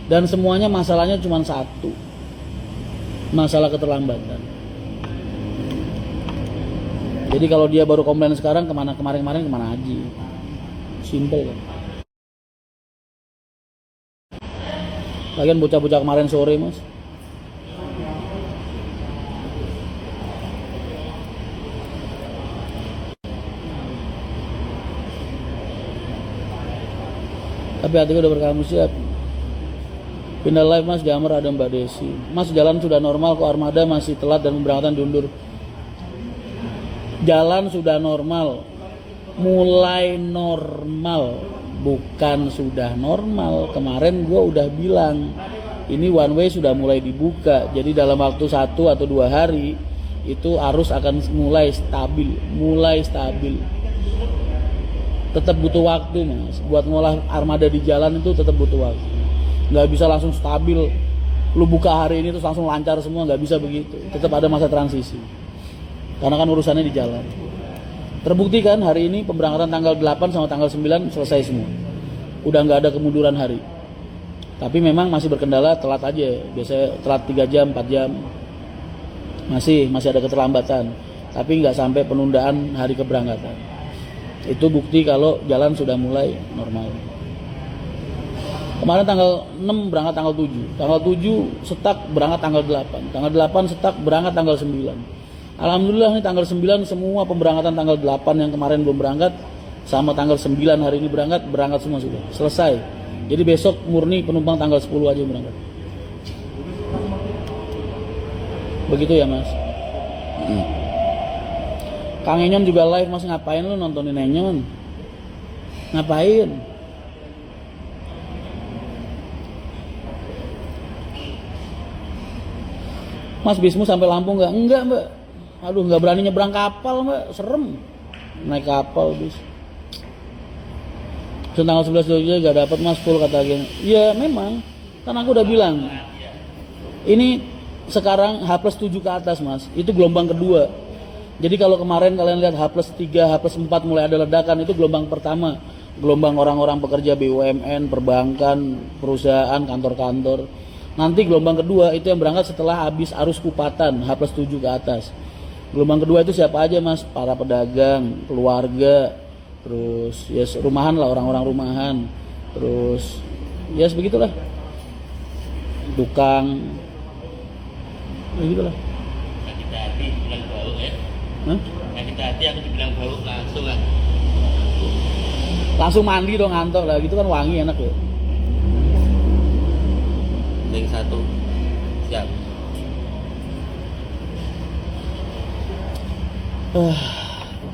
Dan semuanya masalahnya cuma satu, masalah keterlambatan. Jadi kalau dia baru komplain sekarang, kemarin kemana aja, simple kan. Lagian bocah-bocah kemarin sore mas, tapi hatiku udah berkamu siap. Pindah live mas, jammer ada Mbak Desi. Mas jalan sudah normal kok, armada masih telat dan pemberangkatan diundur. Jalan sudah normal, mulai normal, bukan sudah normal. Kemarin gue udah bilang ini one way sudah mulai dibuka, jadi dalam waktu 1 atau 2 hari itu arus akan mulai stabil. Tetap butuh waktu mas, buat ngolah armada di jalan itu tetap butuh waktu. Nggak bisa langsung stabil, lu buka hari ini terus langsung lancar semua, nggak bisa begitu. Tetap ada masa transisi, karena kan urusannya di jalan. Terbukti kan hari ini pemberangkatan tanggal 8 sama tanggal 9 selesai semua, udah nggak ada kemunduran hari. Tapi memang masih berkendala telat aja, biasanya telat 3 jam 4 jam, masih ada keterlambatan, tapi nggak sampai penundaan hari keberangkatan. Itu bukti kalau jalan sudah mulai normal. Kemarin tanggal 6 berangkat tanggal 7. Tanggal 7 setak berangkat tanggal 8. Tanggal 8 setak berangkat tanggal 9. Alhamdulillah nih tanggal 9 semua pemberangkatan tanggal 8 yang kemarin belum berangkat sama tanggal 9 hari ini berangkat semua sudah selesai. Jadi besok murni penumpang tanggal 10 aja berangkat. Begitu ya mas. Kang Enyon juga live mas, ngapain lu nontonin Enyon? Ngapain? Mas bismu sampai Lampung nggak? Enggak mbak. Aduh nggak berani nyebrang kapal mbak, serem. Naik kapal bis. Tanggal 11 Jogja gak dapat mas full kata Agen. Iya memang, kan aku udah bilang. Ini sekarang H+7 ke atas mas, itu gelombang kedua. Jadi kalau kemarin kalian lihat H+3, H+4 mulai ada ledakan, itu gelombang pertama. Gelombang orang-orang pekerja BUMN, perbankan, perusahaan, kantor-kantor. Nanti gelombang kedua itu yang berangkat setelah habis arus kupatan H+7 ke atas. Gelombang kedua itu siapa aja mas? Para pedagang, keluarga, terus ya rumahan lah, orang-orang rumahan, terus ya sebegitulah, tukang, begitulah. Kita hati bilang bau ya? Kita hati aku dibilang bau langsung lah. Langsung mandi dong ngantor lah, gitu kan wangi enak ya. Yang satu siap.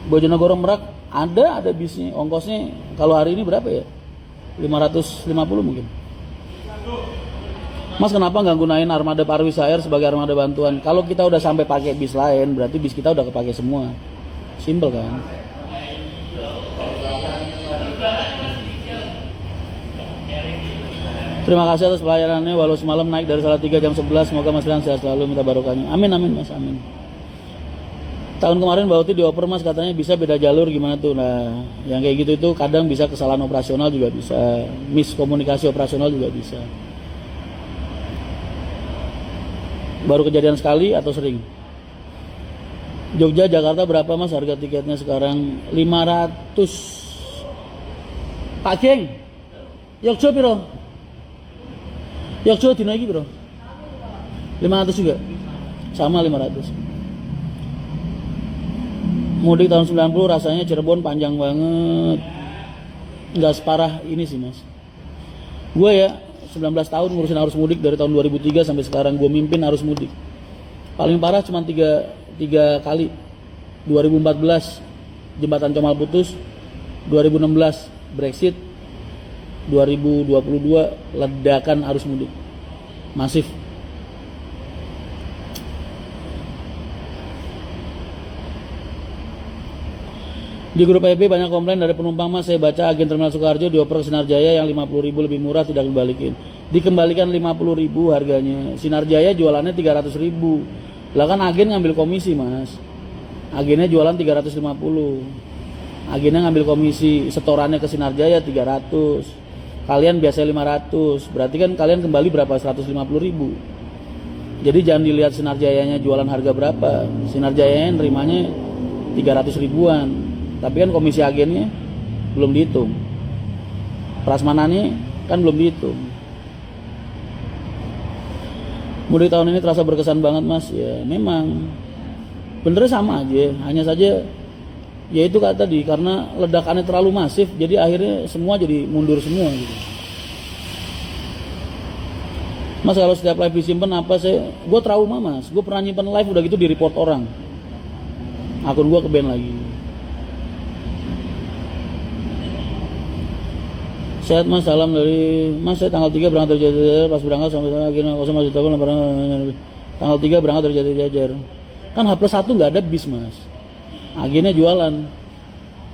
Bojonegoro Merak ada bisnya, ongkosnya kalau hari ini berapa ya? 550 mungkin. Mas kenapa nggak gunain armada Parwis Air sebagai armada bantuan? Kalau kita udah sampai pakai bis lain, berarti bis kita udah kepake semua. Simple kan? Terima kasih atas pelayanannya, walau semalam naik dari Salatiga jam 11. Semoga Mas Rian sehat selalu, minta barokahnya. Amin amin mas, amin. Tahun kemarin Bauti dioper mas, katanya bisa beda jalur, gimana tuh? Nah yang kayak gitu itu kadang bisa kesalahan operasional juga bisa, miskomunikasi operasional juga bisa. Baru kejadian sekali atau sering? Jogja Jakarta berapa mas harga tiketnya sekarang? 500. Pak Geng, Yogyo piro? Yogyo dinaiki bro, 500 juga, sama 500. Mudik tahun 90 rasanya Cirebon panjang banget, nggak separah ini sih mas. Gue ya 19 tahun ngurusin arus mudik dari tahun 2003 sampai sekarang gue mimpin arus mudik. Paling parah cuma 3 kali. 2014 jembatan Comal putus, 2016 Brexit, 2022 ledakan arus mudik masif. Di grup EP banyak komplain dari penumpang mas, saya baca agen Terminal Sukoharjo dioper ke Sinarjaya yang 50.000 lebih murah tidak dikembalikan 50.000 harganya. Sinarjaya jualannya 300.000. Lah kan agen ngambil komisi mas, agennya jualan 350, agennya ngambil komisi, setorannya ke Sinarjaya 300. kalian biasa 500, berarti kan kalian kembali berapa? 150.000. Jadi jangan dilihat Sinar Jayanya jualan harga berapa, Sinar Jayanya nerimanya 300 ribuan, tapi kan komisi agennya belum dihitung, prasmanannya kan belum dihitung. Mudik tahun ini terasa berkesan banget mas. Ya memang benernya sama aja, hanya saja ya itu kata tadi, karena ledakannya terlalu masif, jadi akhirnya semua jadi mundur semua gitu. Mas kalau setiap live disimpan apa gue trauma mas, gue pernah nyimpen live udah gitu di report orang, akun gue ke ban lagi. Sehat mas, salam dari mas. Saya tanggal 3 berangkat dari Jajar, pas berangkat sampai akhirnya kosong masih tahu tanggal 3 berangkat dari Jajar. Kan H+1 nggak ada bis mas, agennya jualan.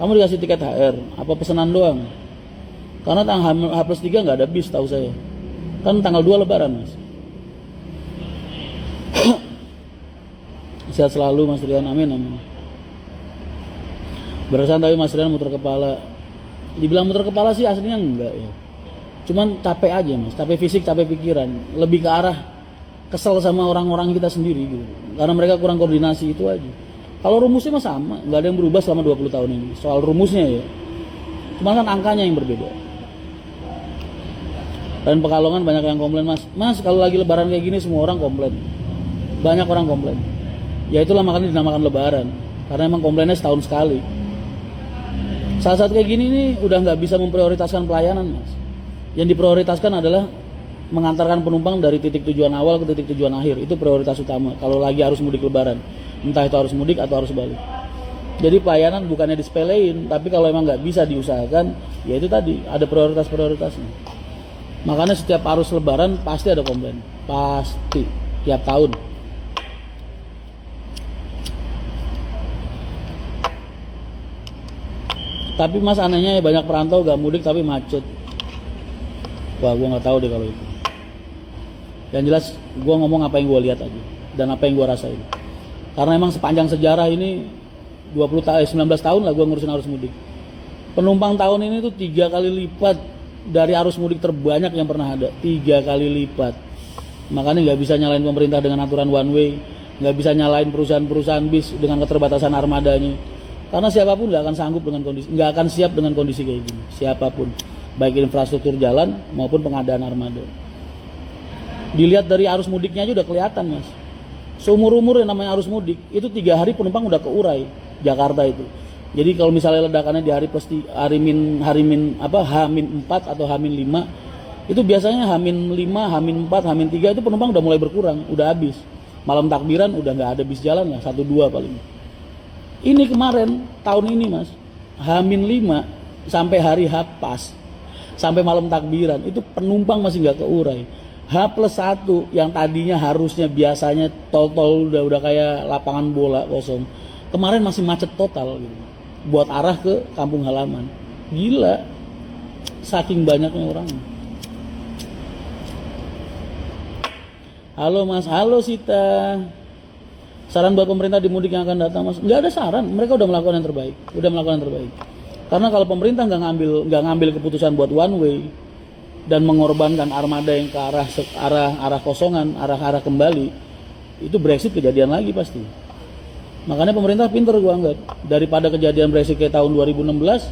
Kamu dikasih tiket HR apa pesanan doang? Karena tanggal H+3 nggak ada bis tahu saya, kan tanggal 2 lebaran mas. Sehat selalu mas Rian, amin amin. Berasan tapi mas Rian muter kepala. Dibilang muter kepala sih aslinya enggak ya, cuman capek aja mas, capek fisik, capek pikiran, lebih ke arah kesel sama orang-orang kita sendiri gitu, karena mereka kurang koordinasi, itu aja. Kalau rumusnya mah sama, nggak ada yang berubah selama 20 tahun ini soal rumusnya ya, cuman kan angkanya yang berbeda. Dan Pekalongan banyak yang komplain mas kalau lagi lebaran kayak gini semua orang komplain, banyak orang komplain. Ya itulah makanya dinamakan lebaran, karena emang komplainnya setahun sekali. Saat-saat kayak gini nih udah nggak bisa memprioritaskan pelayanan mas. Yang diprioritaskan adalah mengantarkan penumpang dari titik tujuan awal ke titik tujuan akhir, itu prioritas utama kalau lagi arus mudik lebaran, entah itu arus mudik atau arus balik. Jadi pelayanan bukannya disepelein, tapi kalau emang nggak bisa diusahakan, ya itu tadi ada prioritasnya. Makanya setiap arus lebaran pasti ada komplain, pasti tiap tahun. Tapi mas anehnya ya banyak perantau gak mudik tapi macet. Wah gue nggak tahu deh kalau itu. Yang jelas gue ngomong apa yang gue lihat aja dan apa yang gue rasain. Karena emang sepanjang sejarah ini 19 tahun lah gue ngurusin arus mudik. Penumpang tahun ini tuh 3 kali lipat dari arus mudik terbanyak yang pernah ada. 3 kali lipat. Makanya nggak bisa nyalain pemerintah dengan aturan one way, nggak bisa nyalain perusahaan-perusahaan bis dengan keterbatasan armadanya. Karena siapapun nggak akan sanggup dengan kondisi, nggak akan siap dengan kondisi kayak gini. Siapapun, baik infrastruktur jalan maupun pengadaan armada. Dilihat dari arus mudiknya aja udah kelihatan mas. Seumur-umur yang namanya arus mudik itu 3 hari penumpang udah keurai Jakarta itu. Jadi kalau misalnya ledakannya di hari H-4 atau H-5, itu biasanya H-5, H-4, H-3 itu penumpang udah mulai berkurang, udah habis. Malam takbiran udah nggak ada bis jalan lah, 1-2 paling. Ini kemarin tahun ini mas, H-5 sampai hari H pas, sampai malam takbiran itu penumpang masih nggak keurai. H+1 yang tadinya harusnya biasanya tol udah kayak lapangan bola kosong, kemarin masih macet total gitu, buat arah ke kampung halaman. Gila, saking banyaknya orang. Halo mas, halo Sita. Saran buat pemerintah di mudik yang akan datang mas? Nggak ada saran, mereka udah melakukan yang terbaik, Karena kalau pemerintah nggak ngambil keputusan buat one way dan mengorbankan armada yang ke arah kosongan, arah kembali, itu Brexit kejadian lagi pasti. Makanya pemerintah pinter gua anggap, daripada kejadian Brexit kayak tahun 2016,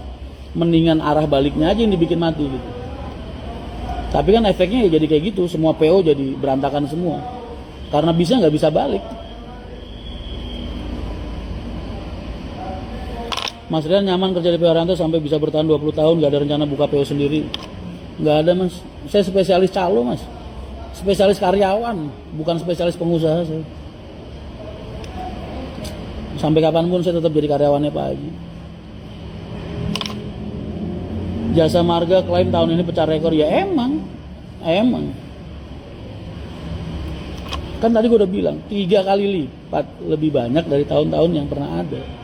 mendingan arah baliknya aja yang dibikin mati gitu. Tapi kan efeknya ya jadi kayak gitu, semua PO jadi berantakan semua, karena bisnya nggak bisa balik. Mas Rian nyaman kerja di PO Haryanto sampai bisa bertahan 20 tahun, gak ada rencana buka PO sendiri? Gak ada mas, saya spesialis calo mas, spesialis karyawan, bukan spesialis pengusaha saya. Sampai kapanpun saya tetap jadi karyawannya Pak Haji. Jasa Marga klaim tahun ini pecah rekor, ya emang. Kan tadi gue udah bilang, 3 kali lipat lebih banyak dari tahun-tahun yang pernah ada.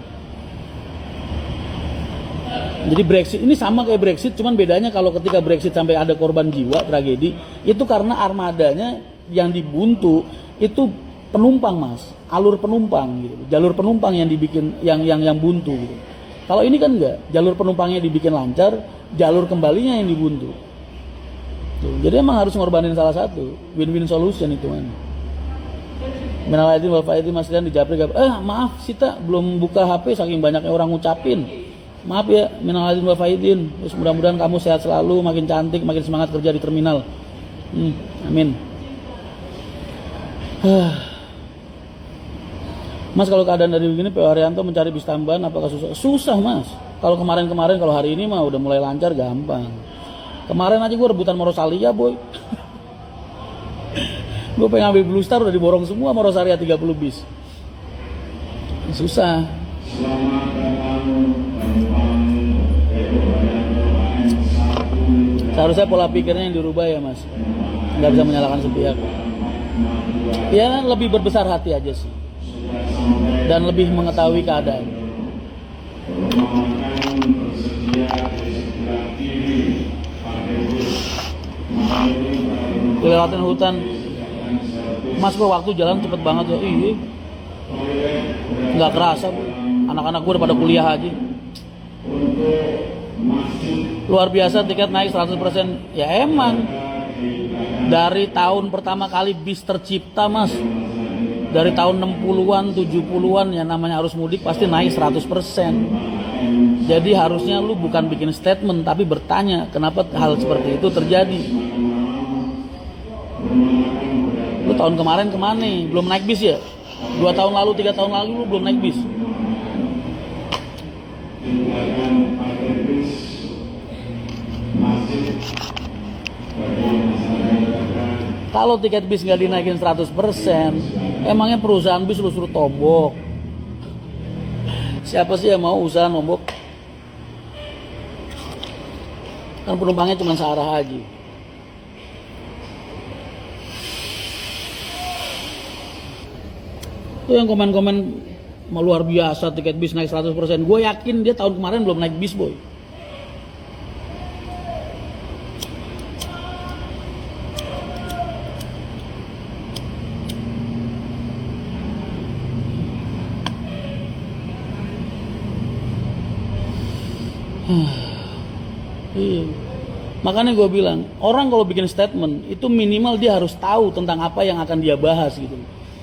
Jadi Brexit ini sama kayak Brexit, cuman bedanya kalau ketika Brexit sampai ada korban jiwa, tragedi, itu karena armadanya yang dibuntu itu penumpang mas, alur penumpang gitu, jalur penumpang yang dibikin yang buntu gitu. Kalau ini kan enggak, jalur penumpangnya dibikin lancar, jalur kembalinya yang dibuntu. Gitu. Jadi emang harus ngorbanin salah satu, win-win solution itu kan. Minal aidin wal faizin Mas Rian di Japri. Maaf Sita belum buka HP saking banyaknya orang ngucapin. Maaf ya, minal aidin wal faizin. Terus mudah-mudahan kamu sehat selalu, makin cantik, makin semangat kerja di terminal. Amin. Mas, kalau keadaan dari begini Pak Haryanto mencari bis tambahan apakah susah? Susah Mas. Kalau kemarin-kemarin, kalau hari ini mah udah mulai lancar, gampang. Kemarin aja gue rebutan sama Rosalia boy. Gue pengen ambil Blue Star udah diborong semua sama Rosalia 30 bis. Susah. Seharusnya pola pikirnya yang dirubah ya Mas. Nggak bisa menyalahkan sepihak. Ya lebih berbesar hati aja sih. Dan lebih mengetahui keadaan. Lewatin hutan, Mas kok waktu jalan cepet banget ya. Iya, nggak kerasa Bu. Anak-anak gue udah pada kuliah aja. Luar biasa, tiket naik 100%. Ya emang dari tahun pertama kali bis tercipta Mas, dari tahun 60-an, 70-an yang namanya arus mudik pasti naik 100%. Jadi harusnya lu bukan bikin statement tapi bertanya kenapa hal seperti itu terjadi. Lu tahun kemarin kemana? Belum naik bis ya? 2 tahun lalu, 3 tahun lalu lu belum naik bis. Kalau tiket bis nggak dinaikin 100%, emangnya perusahaan bis lu suruh tombok? Siapa sih yang mau usaha nombok? Kan penumpangnya cuma searah aja. Itu yang komen-komen luar biasa tiket bis naik 100%. Gue yakin dia tahun kemarin belum naik bis boy. Iya. Makanya gue bilang, orang kalau bikin statement itu minimal dia harus tahu tentang apa yang akan dia bahas gitu.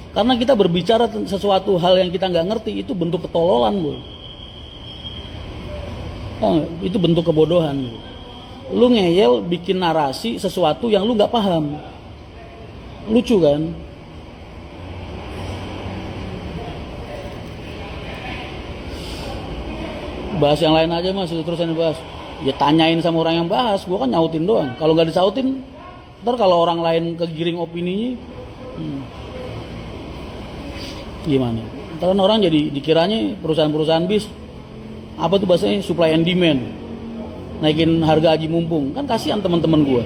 Karena kita berbicara sesuatu hal yang kita nggak ngerti itu bentuk ketololan boy. Itu bentuk kebodohan. Lu ngeyel bikin narasi sesuatu yang lu nggak paham. Lucu kan? Bahas yang lain aja Mas, terus yang bahas. Ya tanyain sama orang yang bahas, gua kan nyautin doang. Kalau nggak disautin, ntar kalau orang lain kegiring opininya, gimana? Ntar kan orang jadi dikiranya perusahaan-perusahaan bis, apa tuh bahasanya supply and demand, naikin harga haji mumpung, kan kasihan teman-teman gua.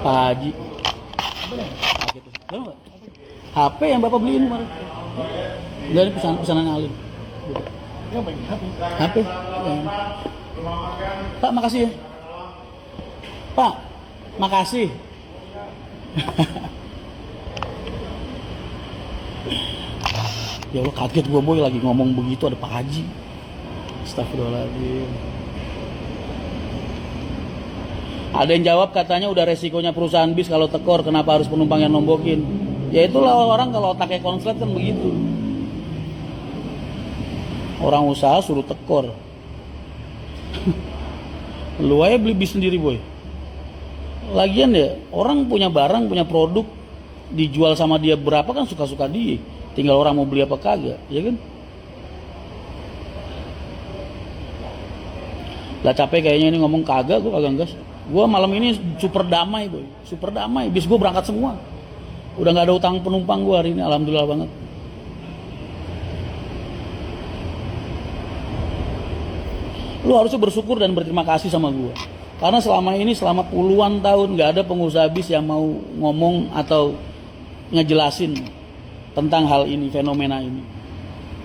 Pak Haji, HP yang bapak beliin kemarin, enggak ini pesanan Alim. HP. Pak makasih ya. Pak makasih. Ya Allah kaget gue boy lagi ngomong begitu ada Pak Haji. Astagfirullahaladzim. Ada yang jawab katanya udah resikonya perusahaan bis kalau tekor kenapa harus penumpang yang nombokin. Ya itulah orang kalau otaknya konslet kan begitu. Orang usaha suruh tekor. Lu aja beli bis sendiri boy. Lagian ya orang punya barang, punya produk, dijual sama dia berapa kan suka-suka dia. Tinggal orang mau beli apa kagak, ya kan? Lah capek kayaknya ini ngomong kagak, gue kagak gas. Gue malam ini super damai boy, super damai. Bis gue berangkat semua. Udah nggak ada utang penumpang gue hari ini, alhamdulillah banget. Lu harusnya bersyukur dan berterima kasih sama gue. Karena selama ini, selama puluhan tahun gak ada pengusaha bis yang mau ngomong atau ngejelasin tentang hal ini, fenomena ini.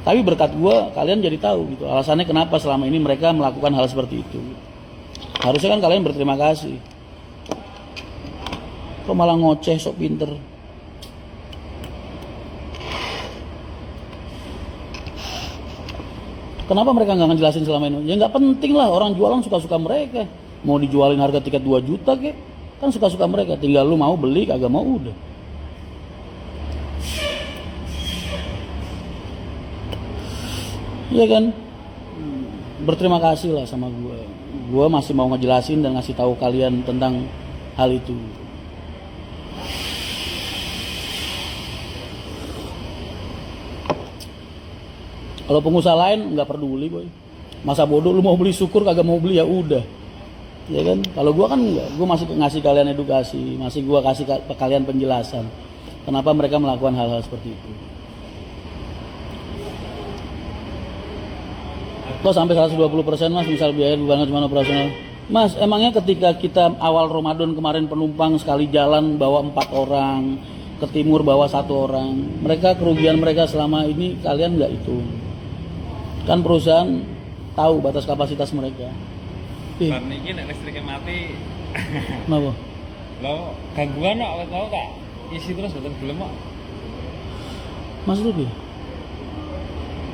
Tapi berkat gue, kalian jadi tahu gitu. Alasannya kenapa selama ini mereka melakukan hal seperti itu. Harusnya kan kalian berterima kasih. Kok malah ngoceh, sok pinter. Kenapa mereka nggak ngejelasin selama ini? Ya nggak penting lah, orang jualan suka-suka mereka. Mau dijualin harga tiket 2 juta kek, kan suka-suka mereka. Tinggal lu mau beli, kagak mau udah. Iya kan? Berterima kasih lah sama gue. Gue masih mau ngejelasin dan ngasih tahu kalian tentang hal itu. Kalau pengusaha lain nggak peduli boy. Masa bodoh lu mau beli syukur kagak mau beli ya udah. Ya kan? Kalau gua kan enggak, gua masih ngasih kalian edukasi, masih gua kasih kalian penjelasan. Kenapa mereka melakukan hal-hal seperti itu. Kok sampai 120% Mas misal biaya beban cuma operasional. Mas, emangnya ketika kita awal Ramadan kemarin penumpang sekali jalan bawa 4 orang, ke timur bawa 1 orang, mereka kerugian mereka selama ini kalian nggak hitung? Kan perusahaan tahu batas kapasitas mereka. Bar niki nek listriknya mati. Kenapa? Lo gangguan kok tau tak? Isi terus boten gelem kok. Mas Ruby?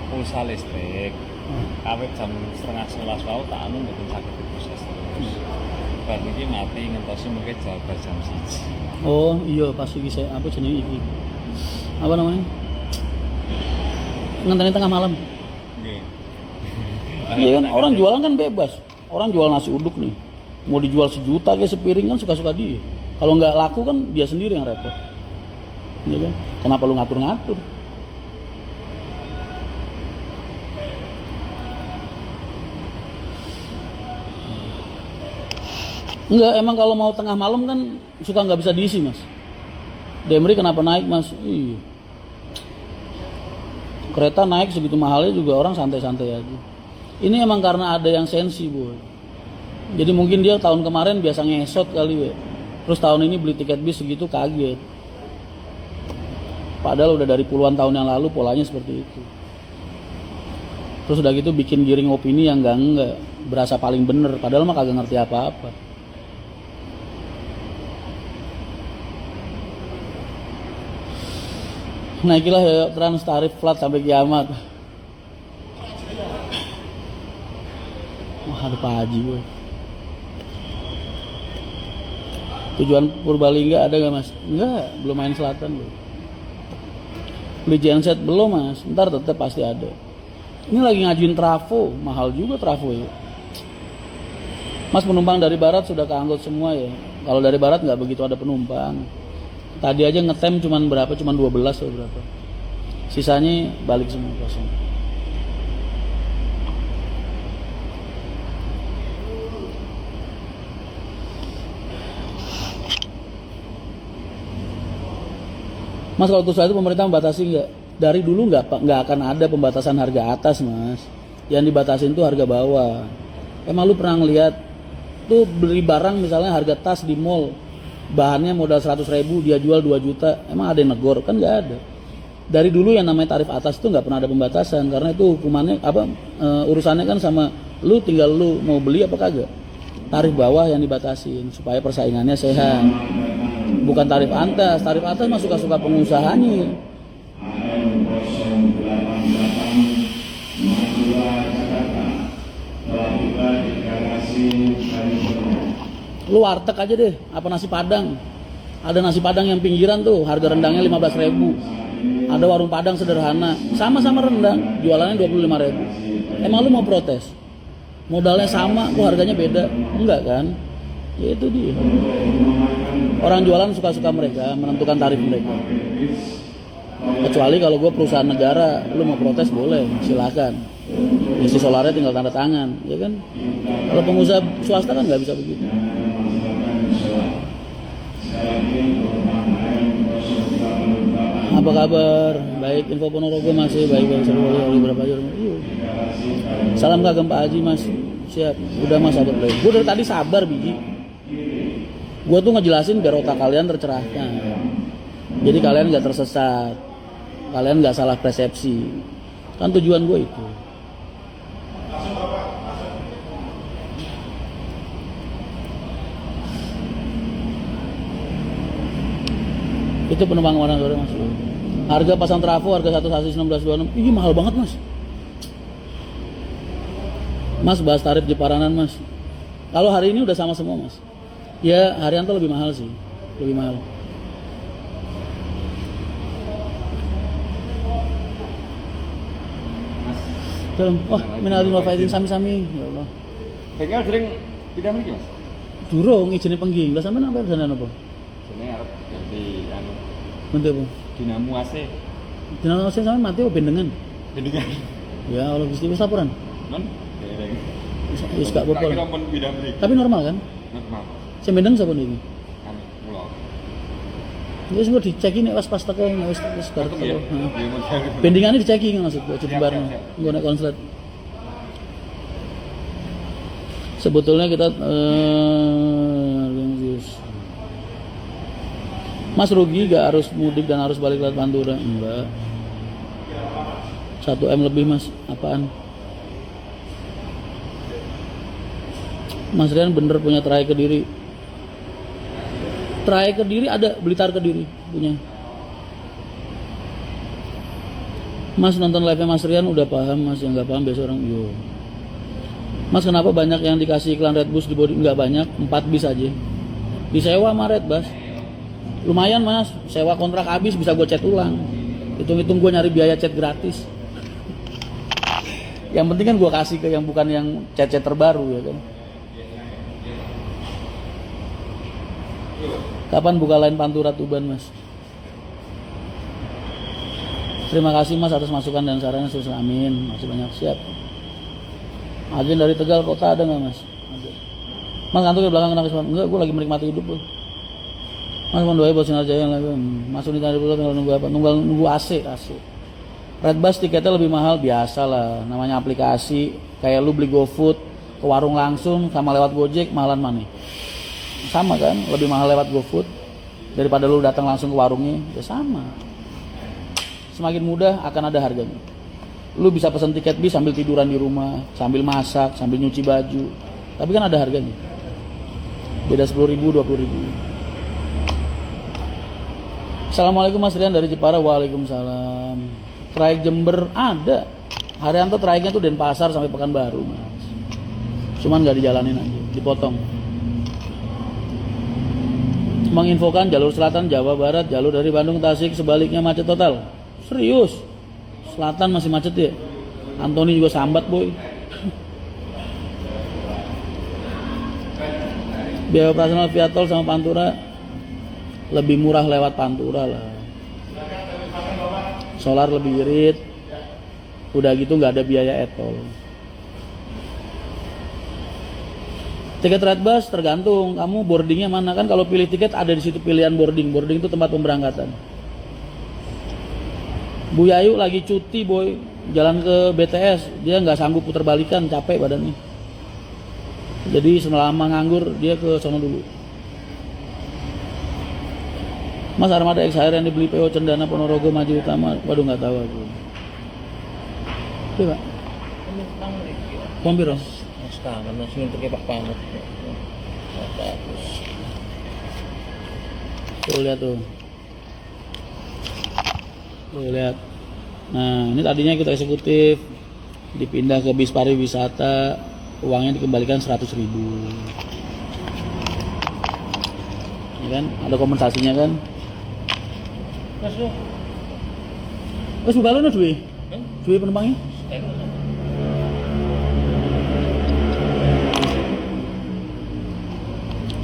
Pulsa listrik. Awet jam 10:30 wau tak anu mboten saged diproses terus. Bar niki mati ngentosi mungkin jabar jam 1. Oh iya pasti bisa apa jenenge iki. Apa namanya? Ngenteni tengah malam. Nggih. Iya kan orang jualan kan bebas. Orang jual nasi uduk nih. Mau dijual 1 juta kayak sepiring kan suka-suka dia. Kalau nggak laku kan dia sendiri yang repot. Iya kan? Kenapa lu ngatur-ngatur? Enggak, emang kalau mau tengah malam kan suka nggak bisa diisi mas. Demri kenapa naik mas? Iya. Kereta naik segitu mahalnya juga orang santai-santai aja. Ini emang karena ada yang sensi boy. Jadi mungkin dia tahun kemarin biasa ngesot kali ya. Terus tahun ini beli tiket bis segitu kaget. Padahal udah dari puluhan tahun yang lalu polanya seperti itu. Terus udah gitu bikin giring opini yang enggak berasa paling bener. Padahal mah kagak ngerti apa-apa. Naikilah ya trans tarif flat sampai kiamat. Wah ada Pak Haji gue. Tujuan Purbalingga ada gak mas? Enggak, belum main selatan gue. Beli genset belum mas, ntar tetap pasti ada. Ini lagi ngajuin trafo, mahal juga trafo ya. Mas penumpang dari barat sudah keangkut semua ya. Kalau dari barat nggak begitu ada penumpang. Tadi aja ngetem cuman berapa? Cuman 12 atau berapa? Sisanya balik semua kosong. Mas kalau terus itu pemerintah membatasi nggak? Dari dulu nggak akan ada pembatasan harga atas mas. Yang dibatasin tuh harga bawah. Emang lu pernah ngeliat tuh beli barang misalnya harga tas di mall, bahannya modal 100.000 dia jual 2 juta, emang ada yang negor? Kan nggak ada. Dari dulu yang namanya tarif atas itu nggak pernah ada pembatasan karena itu hukumannya urusannya kan sama lu, tinggal lu mau beli apa kagak. Tarif bawah yang dibatasin supaya persaingannya sehat. Bukan tarif atas mah suka-suka pengusahanya. Lu warteg aja deh, apa nasi padang. Ada nasi padang yang pinggiran tuh, harga rendangnya 15.000. Ada warung padang sederhana, sama-sama rendang, jualannya 25.000. Emang lu mau protes? Modalnya sama, kok harganya beda? Enggak kan? Ya itu dia. Orang jualan suka-suka mereka, menentukan tarif mereka. Kecuali kalau gue perusahaan negara, lu mau protes boleh, silakan. Isi solarnya tinggal tanda tangan, ya kan? Kalau pengusaha swasta kan nggak bisa begitu. Apa kabar? Baik, info Ponorogo masih baik seru berapa jam? Salam kagem Pak Haji mas. Siap, udah mas sabar deh. Gue dari tadi sabar biji. Gue tuh ngejelasin biar otak kalian tercerahkan. Jadi kalian nggak tersesat, kalian nggak salah persepsi. Kan tujuan gue itu. Itu penumpang mana sore mas? Harga pasang trafo harga 1 1626. Ih mahal banget mas. Mas bahas tarif Jeparanan Mas. Kalau hari ini udah sama semua Mas. Ya Haryanto lebih mahal sih, lebih mahal. Wah, minalin wa faizin sami-sami. Ya Allah. Bengkel sering pindah mriki, Mas. Durung ijine pengging. Lah sampean apa rencana apa? Jenenge arep ganti anu Bentuk apa? dinamo AC. Dinamo saya sampe mati apa bendengan? Gendingan. Ya Allah Gusti wis laporan. Non, dereng. Wis gak apa-apa. Kira pun pindah mriki. Tapi normal kan? Normal. Sing bendeng sapa niki? Kami pulau. Wis engko diceki nek pas teko wis bar teko. Iya, Heeh. iya model. Bendingane diceki maksud gua aja dibarno. Engko nek konslet. Sebetulnya kita Mas rugi gak harus mudik dan harus balik lewat Pantura? Enggak. 1M lebih Mas, apaan? Mas Rian bener punya trayek Kediri. Trayek Kediri ada, Blitar Kediri punya. Mas nonton live-nya Mas Rian udah paham, Mas yang nggak paham biasa orang yo. Mas kenapa banyak yang dikasih iklan Red Bus di body? Nggak banyak, 4 bis aja. Disewa sama Red Bus. Lumayan Mas, sewa kontrak habis bisa gue chat ulang. Hitung-hitung gue nyari biaya chat gratis. Yang penting kan gue kasih ke yang bukan yang chat-chat terbaru ya kan. Kapan buka lain Pantura Tuban Mas? Terima kasih Mas atas masukan dan sarannya, sukses amin. Masih banyak siap. Agen dari Tegal kota ada nggak Mas? Ada. Mas ngantuk ke belakang kenapa? Enggak, gue lagi menikmati hidup loh. Mas mau doain buat Sinar Jaya yang lagi. Masuk di tadi dulu tinggal nunggu apa? Nunggu AC. Red Bus tiketnya lebih mahal biasa lah. Namanya aplikasi. Kayak lu beli GoFood ke warung langsung sama lewat Gojek mahalan mana? Sama kan? Lebih mahal lewat GoFood daripada lu datang langsung ke warungnya. Ya sama. Semakin mudah akan ada harganya. Lu bisa pesan tiket bis sambil tiduran di rumah, sambil masak, sambil nyuci baju. Tapi kan ada harganya. Beda 10.000, 20.000. Assalamualaikum Mas Rian dari Jepara. Waalaikumsalam. Trayek Jember ada. Haryanto trayeknya tuh Denpasar sampai Pekanbaru Mas. Cuman nggak dijalanin aja, dipotong. Menginfokan jalur selatan Jawa Barat, jalur dari Bandung Tasik sebaliknya macet total. Serius? Selatan masih macet ya? Antoni juga sambat boy. Biaya operasional via tol sama Pantura lebih murah lewat Pantura lah. Solar lebih irit. Udah gitu nggak ada biaya e-tol. Tiket Red Bus tergantung kamu boardingnya mana kan. Kalau pilih tiket ada di situ pilihan boarding. Boarding itu tempat pemberangkatan. Bu Yayu lagi cuti boy, jalan ke BTS, dia nggak sanggup putar balikan, capek badannya. Jadi selama nganggur dia ke sono dulu. Mas Armada XHR yang dibeli PO Cendana Ponorogo Maju Utama, waduh nggak tahu aku. Oke Pak. Pompiro. Mas kangen langsung untuk Pak Pamut. Tuh lihat tuh. Tuh lihat. Nah ini tadinya ikut eksekutif, dipindah ke bis pariwisata, uangnya dikembalikan 100.000. Ya kan? Ada kompensasinya kan? Mas lu. Wes buka lu duwe. Duwe penumpangnya?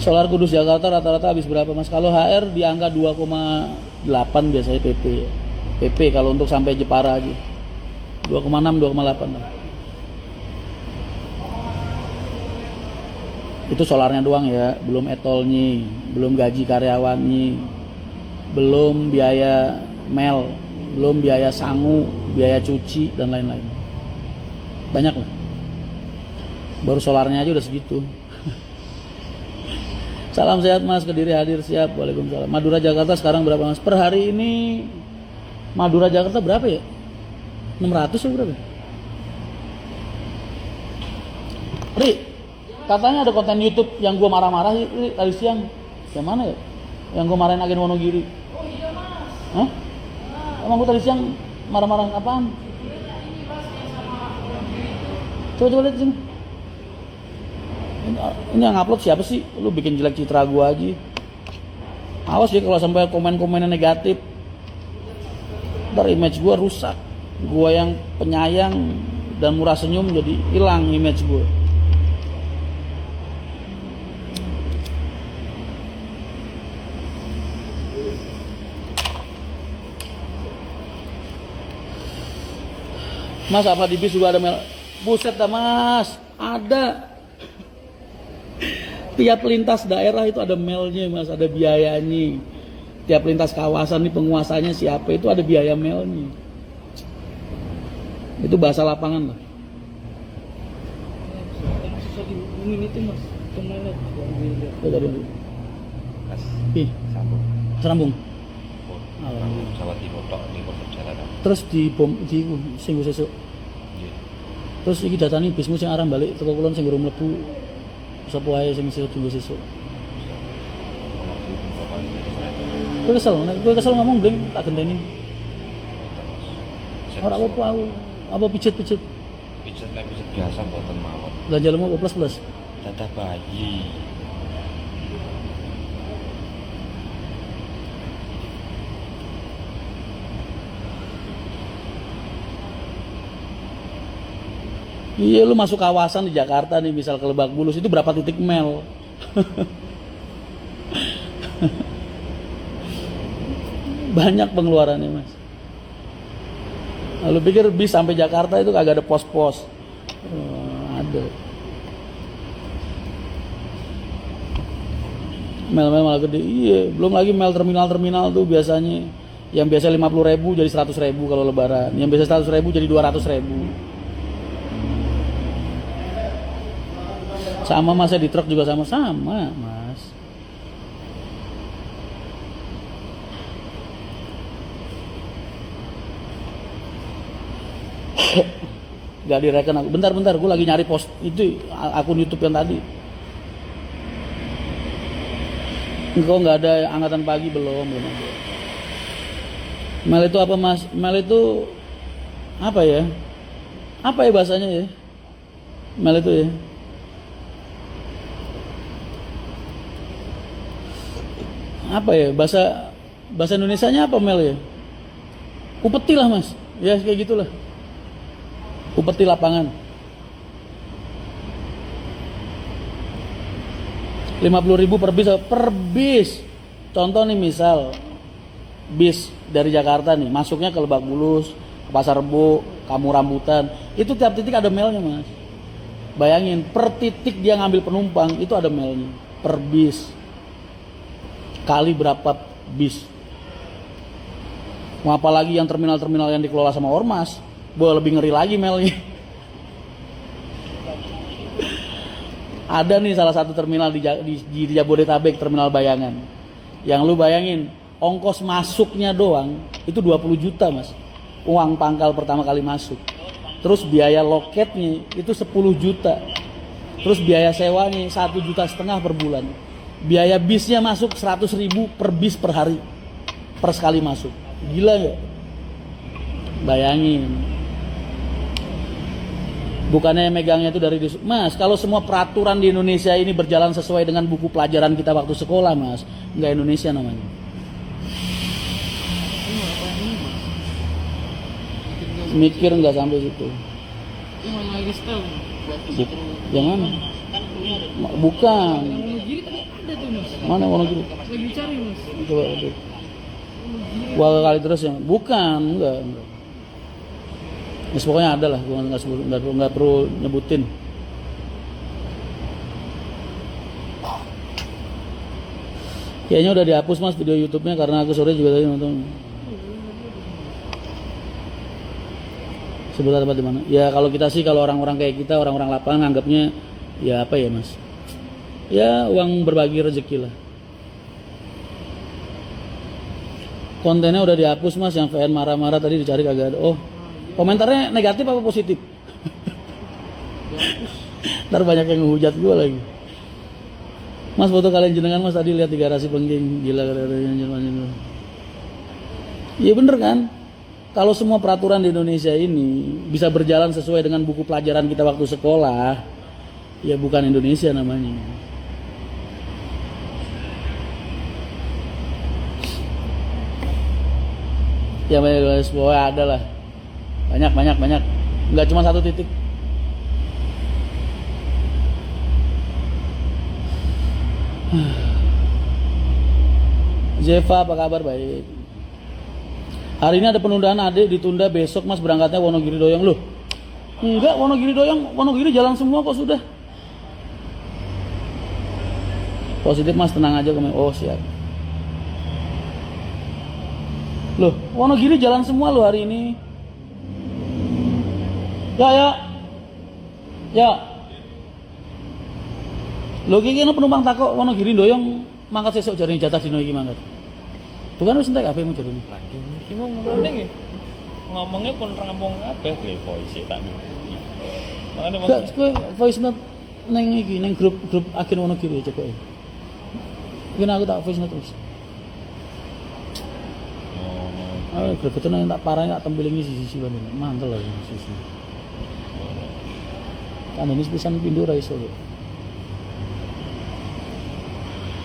Solar Kudus Jakarta rata-rata habis berapa Mas? Kalau HR di angka 2,8 biasanya PP. PP kalau untuk sampai Jepara aja. 2,6 2,8 lah. Itu solarnya doang ya, belum e-tolnya, belum gaji karyawannya, belum biaya mel, belum biaya sangu, biaya cuci dan lain-lain. Banyak lah. Baru solarnya aja udah segitu. Salam sehat Mas, Kediri hadir siap. Waalaikumsalam. Madura Jakarta sekarang berapa Mas? Per hari ini Madura Jakarta berapa ya? 600 atau berapa? Ri, katanya ada konten YouTube yang gua marah-marah Ri, tadi siang. Yang mana ya? Yang gua marahin agen Wonogiri. Oh iya Mas. Hah? Emang gua tadi siang marah-marah apaan? Coba lihat sini. Ini yang upload siapa sih? Lu bikin jelek citra gua aja. Awas ya kalau sampai komen-komennya negatif. Ntar image gua rusak. Gua yang penyayang dan murah senyum jadi hilang image gua. Mas, apa di bis juga ada mel? Buset dah mas, ada. Tiap lintas daerah itu ada melnya mas, ada biayanya. Tiap lintas kawasan nih penguasanya siapa itu ada biaya melnya. Itu bahasa lapangan lah. Ih, serambung. Pesawat di foto di perjalanan. Terus di singgung sesuk. Terus iki datani bismu sing arah balik teko kulon sing urung mlebu sapa wae sing tunggu sesuk. Kowe kesel ngomong bling tak genteni. Ora apa-apa aku. Apa pijet-pijet? Pijet biasa mboten mawon. Belanja lemu apa plus? Dadah bayi. Iya, lu masuk kawasan di Jakarta nih, misal ke Lebak Bulus itu berapa titik mel? Banyak pengeluarannya mas. Lalu pikir bis sampai Jakarta itu kagak ada pos-pos? Ada. Mel-mel malah gede. Iya, belum lagi mel terminal-terminal tuh biasanya yang biasa 50.000 jadi 100.000 kalau lebaran, yang biasa 100.000 jadi 200.000. Sama mas, saya di truk juga sama-sama mas. Gak direken aku. Bentar, gue lagi nyari post itu akun YouTube yang tadi. Engkau nggak ada angkatan pagi belum ada. Mel itu apa mas? Mel itu apa ya? Apa ya bahasanya ya? Mel itu ya? Apa ya bahasa Indonesianya apa mel ya? Upeti lah mas, ya kayak gitulah. Upeti lapangan. 50.000 per bis. Contoh nih misal bis dari Jakarta nih masuknya ke Lebak Bulus, ke Pasar Rebo, Kampung Rambutan, itu tiap titik ada melnya mas. Bayangin per titik dia ngambil penumpang itu ada melnya per bis. Kali berapa bis. Mau apalagi yang terminal-terminal yang dikelola sama ormas, boleh lebih ngeri lagi melnya. Ada nih salah satu terminal di Jabodetabek, terminal Bayangan. Yang lu bayangin, ongkos masuknya doang itu 20 juta mas. Uang pangkal pertama kali masuk. Terus biaya loketnya itu 10 juta. Terus biaya sewanya 1,5 juta per bulan. Biaya bisnya masuk 100.000 per bis per hari, per sekali masuk. Gila gak? Bayangin. Bukannya megangnya itu dari mas, kalau semua peraturan di Indonesia ini berjalan sesuai dengan buku pelajaran kita waktu sekolah mas, nggak Indonesia namanya. Mikir nggak sampai situ. Yang mana? Bukan. Mana Wonogiri? Lagi cari mas. Coba lihat. Wah kali terus ya? Bukan, enggak. Mas pokoknya ada lah, gua nggak perlu nyebutin. Kayaknya udah dihapus mas video YouTube-nya karena aku sore juga tadi nonton. Sebentar tempat di mana? Ya kalau kita sih, kalau orang-orang kayak kita, orang-orang lapangan anggapnya ya apa ya mas? Ya uang berbagi rezeki lah. Kontennya udah dihapus mas, yang VN marah-marah tadi dicari kagak ada. Oh, komentarnya negatif apa positif? Ntar banyak yang ngehujat gue lagi. Mas foto kalian jenengan mas tadi lihat di garasi pengging, gila katanya. Iya bener kan? Kalau semua peraturan di Indonesia ini bisa berjalan sesuai dengan buku pelajaran kita waktu sekolah, Ya bukan Indonesia namanya. Ya pokoknya ada lah. Banyak. Nggak cuma satu titik. Zeva, apa kabar? Baik. Hari ini ada penundaan adik, ditunda besok mas berangkatnya Wonogiri Doyong. Loh, enggak, Wonogiri Doyong, Wonogiri jalan semua kok sudah. Positif mas, tenang aja kami. Oh siap. Loh, Wonogiri jalan semua loh hari ini. Ya. Loh, kiki penumpang takut Wonogiri Doyong mangkat sesuk jari jatah dino iki mangkat. Bukan wis entek kabeh jare. Lagi iki mau ngomongnya ngomongnya pun rampung kabeh le voice tak ngerti. Makane Gak, kowe voice note neng iki neng grup agen Wonogiri coba. Iki aku tak voice note terus. Gregetan yang tak parah tak tembelingi sisi wae. Mantel lah sisi. Kan ini pisan pindho ra iso.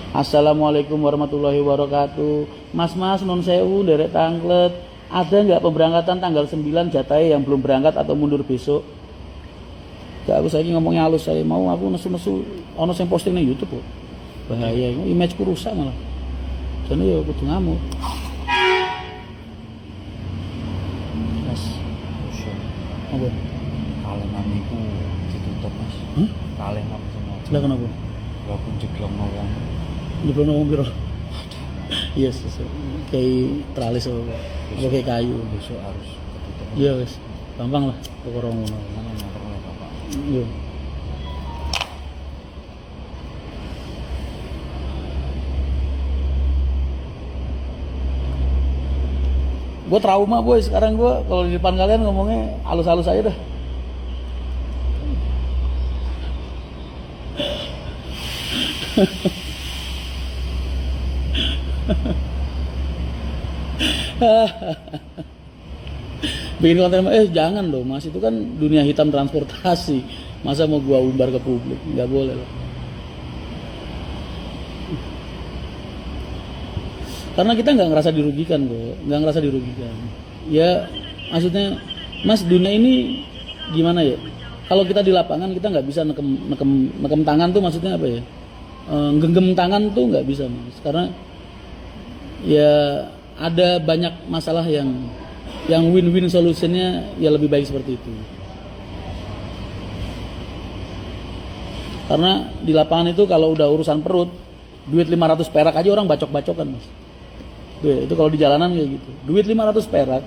Assalamualaikum warahmatullahi wabarakatuh. Mas non sewu derek tanglet. Ada nggak pemberangkatan tanggal 9 jatahe yang belum berangkat atau mundur besok? Gak, aku saiki ngomongnya halus saya. Mau aku nesu-nesu ono sing posting ning YouTube kok. Bahaya, image ku rusak malah. Jane ya kudu ngamuk. Mas, apa? kalenan iku ditutup mas. Kalenan semua. Lah kenapa? Aku jeglong wong. Jeblono wong piro? Yes, kayak tralis apa kayak kayu. Besok harus ketutup. Iya wis, gampang lah perkara ngono. Mana motor oleh bapak. Iya. Gue trauma boy, sekarang gue kalau di depan kalian ngomongnya halus-halus aja dah. Bikin konten, jangan dong mas, itu kan dunia hitam transportasi. Masa mau gua umbar ke publik, nggak boleh lah. Karena kita nggak ngerasa dirugikan kok, nggak ngerasa dirugikan. Ya maksudnya mas, dunia ini gimana ya, kalau kita di lapangan kita nggak bisa nekem tangan tuh, maksudnya apa ya, genggam tangan tuh nggak bisa mas, karena ya ada banyak masalah yang win-win solutionnya ya lebih baik seperti itu. Karena di lapangan itu kalau udah urusan perut, duit 500 perak aja orang bacok-bacokan mas. Itu kalau di jalanan kayak gitu, duit 500 perak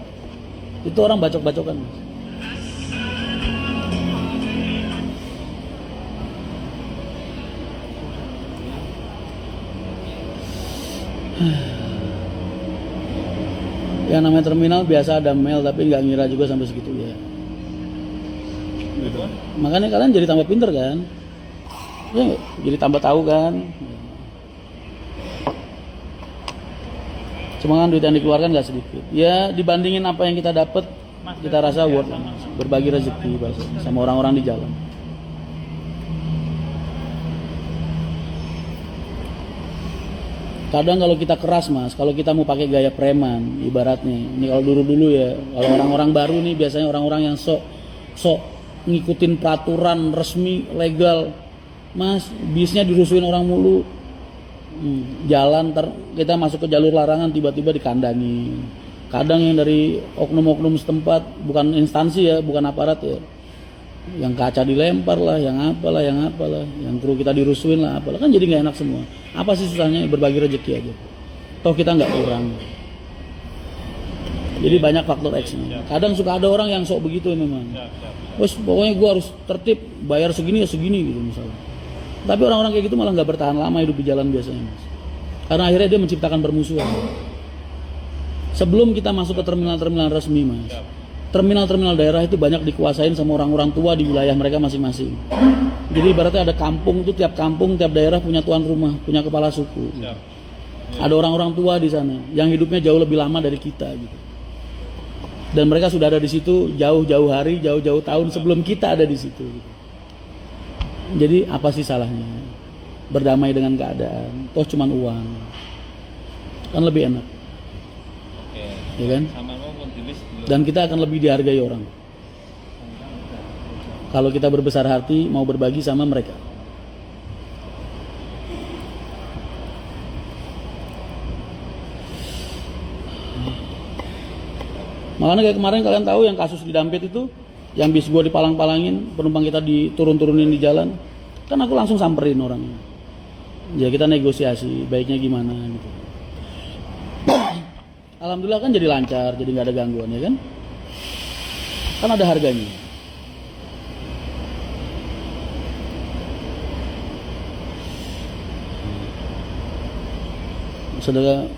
itu orang bacok-bacokan mas. Yang namanya terminal biasa ada mail, tapi nggak ngira juga sampai segitu ya. Makanya kalian jadi tambah pinter kan? Ya, jadi tambah tahu kan? Cuma kan duit yang dikeluarkan nggak sedikit. Ya dibandingin apa yang kita dapat, kita rasa worth berbagi rezeki sama orang-orang di jalan. Kadang kalau kita keras mas, kalau kita mau pakai gaya preman, ibaratnya, ini kalau dulu ya, kalau orang-orang baru nih biasanya orang-orang yang sok ngikutin peraturan resmi legal, mas, bisnya dirusuhin orang mulu, jalan kita masuk ke jalur larangan tiba-tiba dikandangi. Kadang yang dari oknum-oknum setempat, bukan instansi ya, bukan aparat ya, yang kaca dilempar lah, yang apalah, yang kru kita dirusuhin lah, apalah, kan jadi nggak enak semua. Apa sih susahnya, berbagi rezeki aja, toh kita nggak kurang. Jadi banyak faktor X-nya. Kadang suka ada orang yang sok begitu memang. Bos, pokoknya gue harus tertib, bayar segini ya segini gitu misalnya. Tapi orang-orang kayak gitu malah nggak bertahan lama hidup di jalan biasanya mas. Karena akhirnya dia menciptakan permusuhan. Sebelum kita masuk ke terminal-terminal resmi mas, terminal-terminal daerah itu banyak dikuasain sama orang-orang tua di wilayah mereka masing-masing. Jadi ibaratnya ada kampung itu, tiap kampung, tiap daerah punya tuan rumah, punya kepala suku. Ada orang-orang tua di sana yang hidupnya jauh lebih lama dari kita gitu. Dan mereka sudah ada di situ jauh-jauh hari, jauh-jauh tahun sebelum kita ada di situ gitu. Jadi apa sih salahnya berdamai dengan keadaan? Toh cuman uang, kan lebih enak, Oke. ya kan? Sama mau tulis dulu. Dan kita akan lebih dihargai orang. Kalau kita berbesar hati mau berbagi sama mereka. Makanya kayak kemarin kalian tahu yang kasus di Dampit itu, yang bis gue dipalang-palangin, penumpang kita diturun-turunin di jalan, kan aku langsung samperin orangnya. Ya kita negosiasi, baiknya gimana gitu. Alhamdulillah kan jadi lancar, jadi nggak ada gangguan ya kan? Kan ada harganya. Saudara,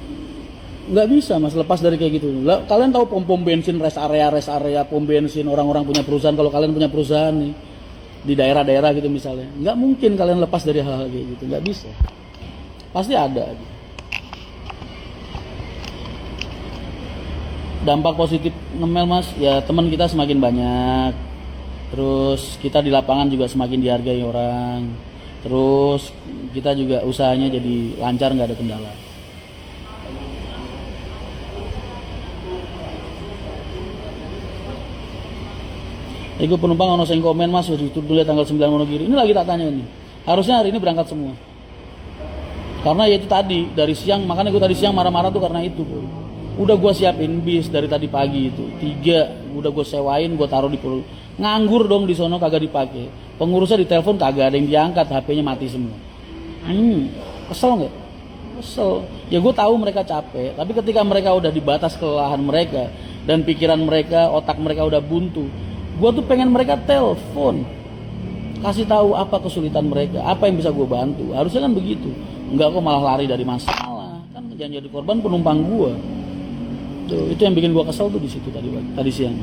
nggak bisa mas lepas dari kayak gitu. Lah, kalian tahu pom bensin, rest area pom bensin, orang-orang punya perusahaan. Kalau kalian punya perusahaan nih di daerah-daerah gitu misalnya, nggak mungkin kalian lepas dari hal-hal kayak gitu, nggak bisa. Pasti ada. Dampak positif ngemel mas, ya teman kita semakin banyak, terus kita di lapangan juga semakin dihargai orang, terus kita juga usahanya jadi lancar, nggak ada kendala. Iku penumpang ono sing komen mas, itu dulu tanggal 9 Wonogiri. Ini lagi tak tanya nih. Harusnya hari ini berangkat semua. Karena ya itu tadi dari siang, makanya gue tadi siang marah-marah tuh karena itu. Bro. Udah gue siapin bis dari tadi pagi itu 3, udah gue sewain, gue taruh di pulau. Nganggur dong di sono kagak dipakai. Pengurusnya ditelepon kagak ada yang diangkat, HP-nya mati semua. Kesel nggak? Kesel. Ya gue tahu mereka capek, tapi ketika mereka udah di batas kelelahan mereka dan pikiran mereka, otak mereka udah buntu. Gue tuh pengen mereka telepon, kasih tahu apa kesulitan mereka, apa yang bisa gue bantu. Harusnya kan begitu. Enggak kok malah lari dari masalah. Kan yang jadi korban penumpang gue. Tuh, itu yang bikin gue kesel tuh di situ tadi siang.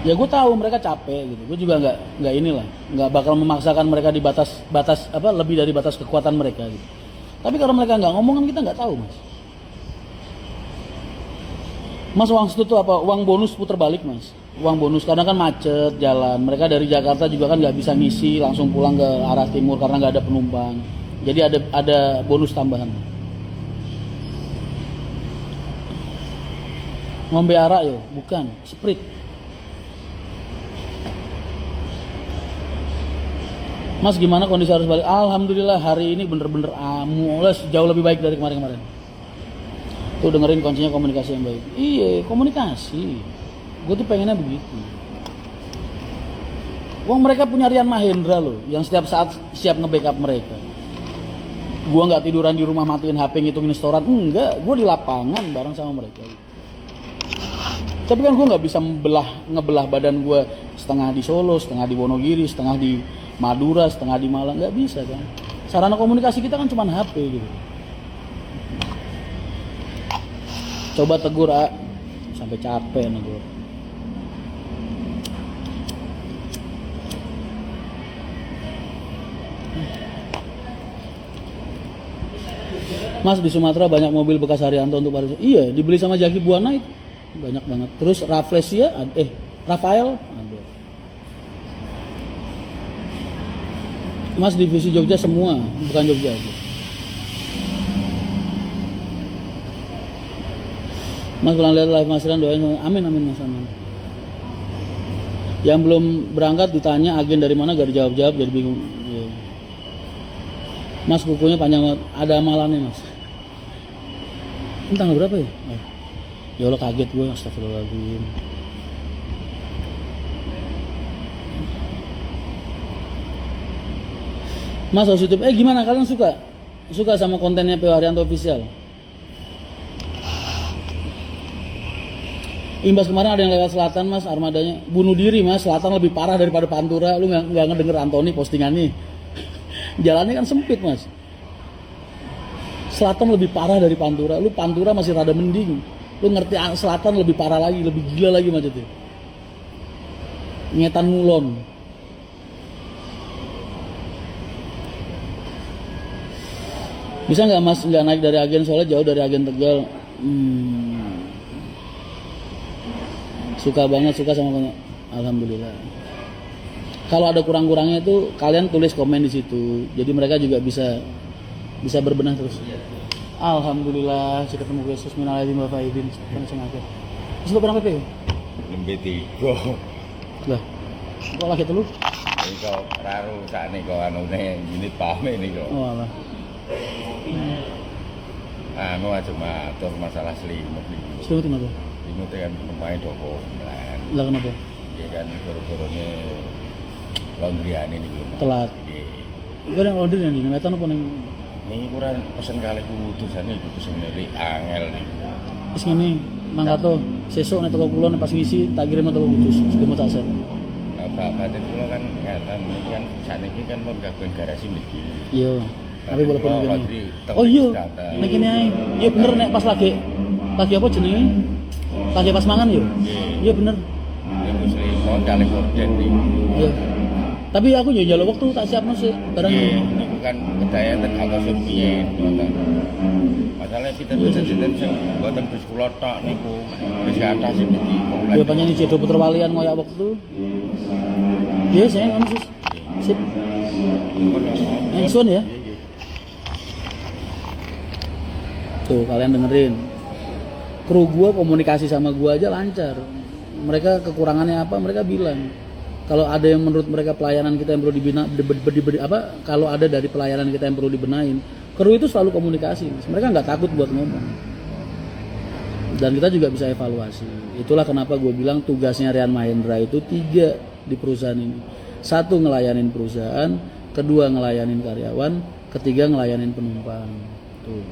Ya gue tahu mereka capek gitu, gue juga nggak bakal memaksakan mereka di batas apa lebih dari batas kekuatan mereka gitu. Tapi kalau mereka nggak ngomong kan kita nggak tahu mas. Mas uang situ tuh apa? Uang bonus puter balik mas. Uang bonus karena kan macet jalan. Mereka dari Jakarta juga kan nggak bisa ngisi langsung pulang ke arah timur karena nggak ada penumpang. Jadi ada bonus tambahan. Ngombe arak yo, bukan Sprite. Mas gimana kondisi harus balik? Alhamdulillah hari ini bener-bener mulai jauh lebih baik dari kemarin-kemarin. Tuh dengerin kuncinya komunikasi yang baik. Iya komunikasi. Gue tuh pengennya begitu. Wong mereka punya Rian Mahendra loh, yang setiap saat siap nge-backup mereka. Gue nggak tiduran di rumah matiin HP ngitungin setoran, enggak. Gue di lapangan bareng sama mereka. Tapi kan gue nggak bisa ngebelah badan gue setengah di Solo, setengah di Wonogiri, setengah di Madura, setengah di Malang, nggak bisa kan. Sarana komunikasi kita kan cuma HP gitu. Coba tegur sampai capek negur. Mas di Sumatera banyak mobil bekas Haryanto untuk pariwisata. Iya, dibeli sama Jaki Buana itu banyak banget. Terus Rafael ada. Mas divisi Jogja semua, bukan Jogja aja. Mas pernah lihat live Mas Rian, doain amin Mas amin. Yang belum berangkat ditanya agen dari mana gak dijawab-jawab jadi bingung. Ya. Mas kukunya panjang banget, ada amalannya Mas. Ini tanggal berapa ya? Ya Allah kaget gue, astagfirullahaladzim. Mas harus YouTube, gimana kalian suka sama kontennya PO Haryanto Official? Imbas kemarin ada yang lewat selatan mas, armadanya bunuh diri mas, selatan lebih parah daripada Pantura. Lu nggak ngedenger Antoni postingannya? Jalannya kan sempit mas. Selatan lebih parah dari Pantura. Lu Pantura masih rada mending. Lu ngerti selatan lebih parah lagi, lebih gila lagi macetnya. Ngetan Mulon. Bisa nggak Mas nggak naik dari agen soalnya jauh dari agen Tegal? Suka banget, suka sama alhamdulillah. Kalau ada kurang-kurangnya itu kalian tulis komen di situ. Jadi mereka juga bisa berbenah terus. Alhamdulillah, saya ketemu Yesus minal aidin wa faidin. Kan sengaja. Wis lo berapa pe? Lembe 3. Lah. Kok lagi telu? Iki kok raru sakne kok anune unit pame niku. Oh alah. Anu aja matur masalah selimut niku. Selimut kenapa? Selimut kan pemain doko. Lah kenapa? Iya kan goro-gorone laundryane niku. Telat. Gue yang order yang di metan apa ning Ini kurang pesen kali putusan itu pesen dari angel nih. wis ngene mangkato sesuk nek teko kula nek pas ngisi tak kirim teko kudus skema tak set. Bapak batin kula kan ngatan ini kan saniki kan mau gabung garasi mriki. Iya. Tapi walaupun Kalau ngene. di tempat Oh iya. wisata. Nek kene ae. Iya bener nek pas lagi apa jenenge? Lagi pas mangan yo. Iya bener. Ya muslim mau kali korden nih. Iya. Tapi aku yo njaluk waktu tak siapno sih barang Iya, iki. niku kan kedaya ten atas piye ngoten. Masalah kita sinten sing mboten bis kula tok niku wis atas sing iki komplek. Yo panjenengan jedo puter walian ngoyak waktu. Iya, saya ngono sis. Sip. Engsun ya. Tuh kalian dengerin. Kru gua komunikasi sama gua aja lancar. Mereka kekurangannya apa? Mereka bilang. Kalau ada yang menurut mereka pelayanan kita yang perlu kalau ada dari pelayanan kita yang perlu dibenahin, kru itu selalu komunikasi. Mereka nggak takut buat ngomong. Dan kita juga bisa evaluasi. Itulah kenapa gue bilang tugasnya Rian Mahendra itu 3 di perusahaan ini. 1 ngelayanin perusahaan, 2 ngelayanin karyawan, 3 ngelayanin penumpang. Tuh.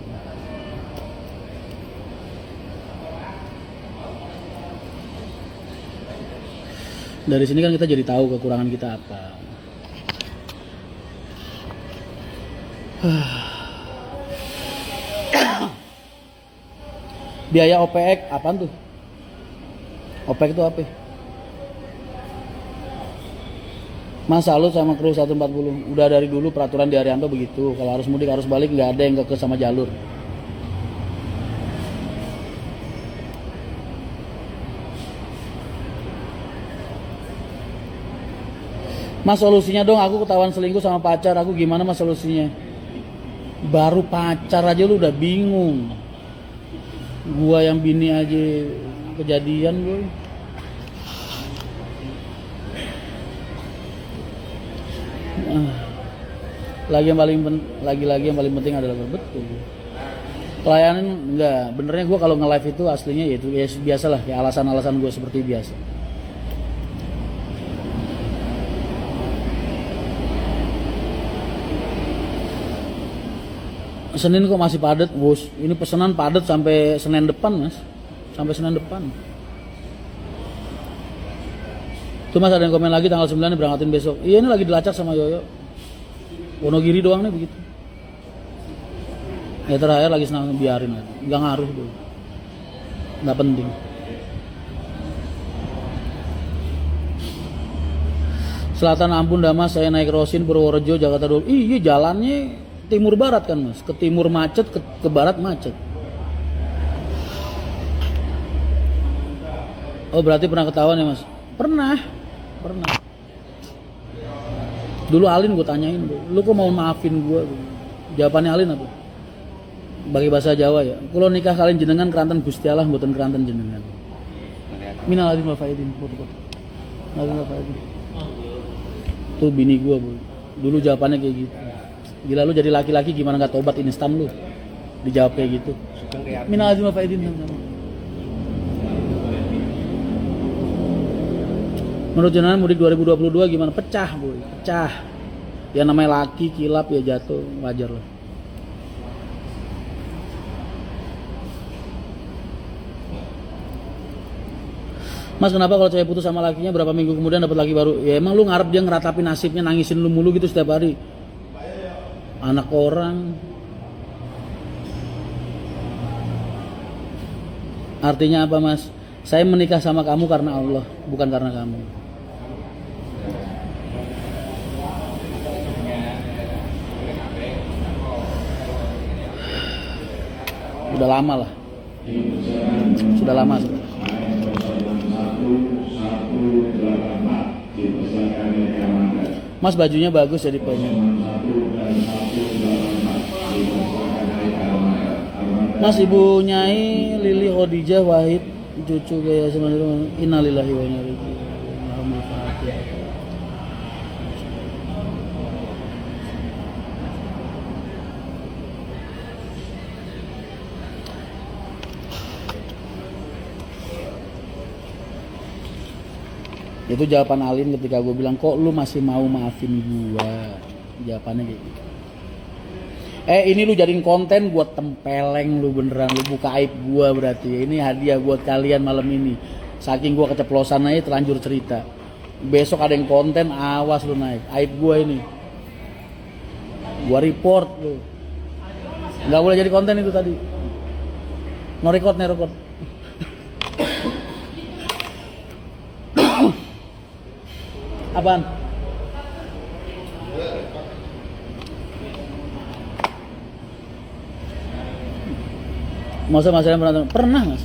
Dari sini kan kita jadi tahu kekurangan kita apa. Biaya OPEK apaan tuh? OPEK itu apa? Mas salut sama kru 140. Udah dari dulu peraturan di Arianto begitu. Kalau harus mudik harus balik nggak ada yang ke sama jalur. Mas solusinya dong, aku ketahuan selingkuh sama pacar, aku gimana mas solusinya? Baru pacar aja lu udah bingung. Gua yang bini aja kejadian gue. Lagi yang paling penting adalah betul. Pelayanan enggak, benernya gue kalau nge-live itu aslinya ya itu ya biasalah, ya alasan-alasan gue seperti biasa. Senin kok masih padat, bos. Ini pesanan padat sampai Senin depan, mas. Sampai Senin depan. Tuh mas ada yang komen lagi tanggal 9 berangkatin besok. Iya ini lagi dilacak sama Yoyo. Wonogiri doang nih begitu. Ya terakhir lagi senang biarin aja. Nggak ngaruh tuh. Nggak penting. Selatan ampun dah mas, saya naik Rosin Purworejo Jakarta dulu. Iya jalannya timur barat kan mas, ke timur macet, ke barat macet. Oh berarti pernah ketahuan ya mas? Pernah. Dulu Alin gue tanyain, lu kok mau maafin gue? Jawabannya Alin apa? Bagi bahasa Jawa ya, kalau nikah kalian jenengan keranten Gusti Allah, mboten keranten jenengan. Minal aidin wal faidin, foto-foto. Tuh bini gue bu, dulu jawabannya kayak gitu. Gila lu jadi laki-laki gimana nggak tobat instan lu? Dijawab kayak gitu. Minal aidin wal faidin. Menurut jenengan mudik 2022 gimana? Pecah boy, pecah. Ya namanya laki kilap ya jatuh, wajar lah. Mas kenapa kalau cewek putus sama lakinya berapa minggu kemudian dapat laki baru? Ya emang lu ngarep dia ngeratapi nasibnya nangisin lu mulu gitu setiap hari? Anak orang. Artinya apa mas? Saya menikah sama kamu karena Allah, bukan karena kamu. Udah lama lah. Sudah lama sih. Mas bajunya bagus jadi pengen. Mas Ibu Nyai Lili Khadijah Wahid cucu gaya sebenarnya innalillahi wa inna ilaihi raji'un. Itu jawaban Alin ketika gue bilang kok lu masih mau maafin gua. Jawabannya kayak gitu. Ini lu jadiin konten buat tempeleng lu beneran, lu buka aib gua berarti. Ini hadiah buat kalian malam ini. Saking gua keceplosan aja terlanjur cerita. Besok ada yang konten, awas lu naik. Aib gua ini. Gua report lu. Nggak boleh jadi konten itu tadi. No record. Apaan? Masa mas pernah mas?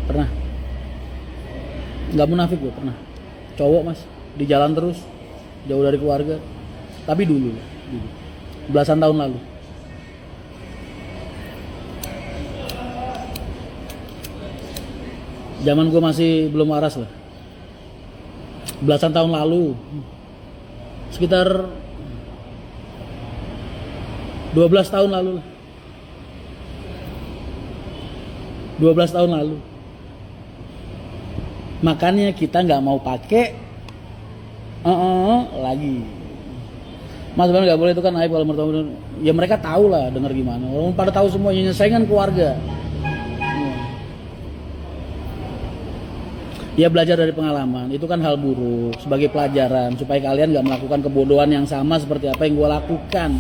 Pernah. Nggak munafik gue pernah. Cowok mas di jalan terus jauh dari keluarga. Tapi dulu. Belasan tahun lalu. Zaman gue masih belum waras lah. Belasan tahun lalu. Sekitar 12 tahun lalu lah. 12 tahun lalu. Makanya kita nggak mau pakai lagi. Mas sebenarnya nggak boleh itu kan aib kalau mertua. Ya mereka tahu lah dengar gimana. Orang pada tahu semuanya nyesaingan keluarga. Ya belajar dari pengalaman itu kan hal buruk sebagai pelajaran supaya kalian nggak melakukan kebodohan yang sama seperti apa yang gue lakukan.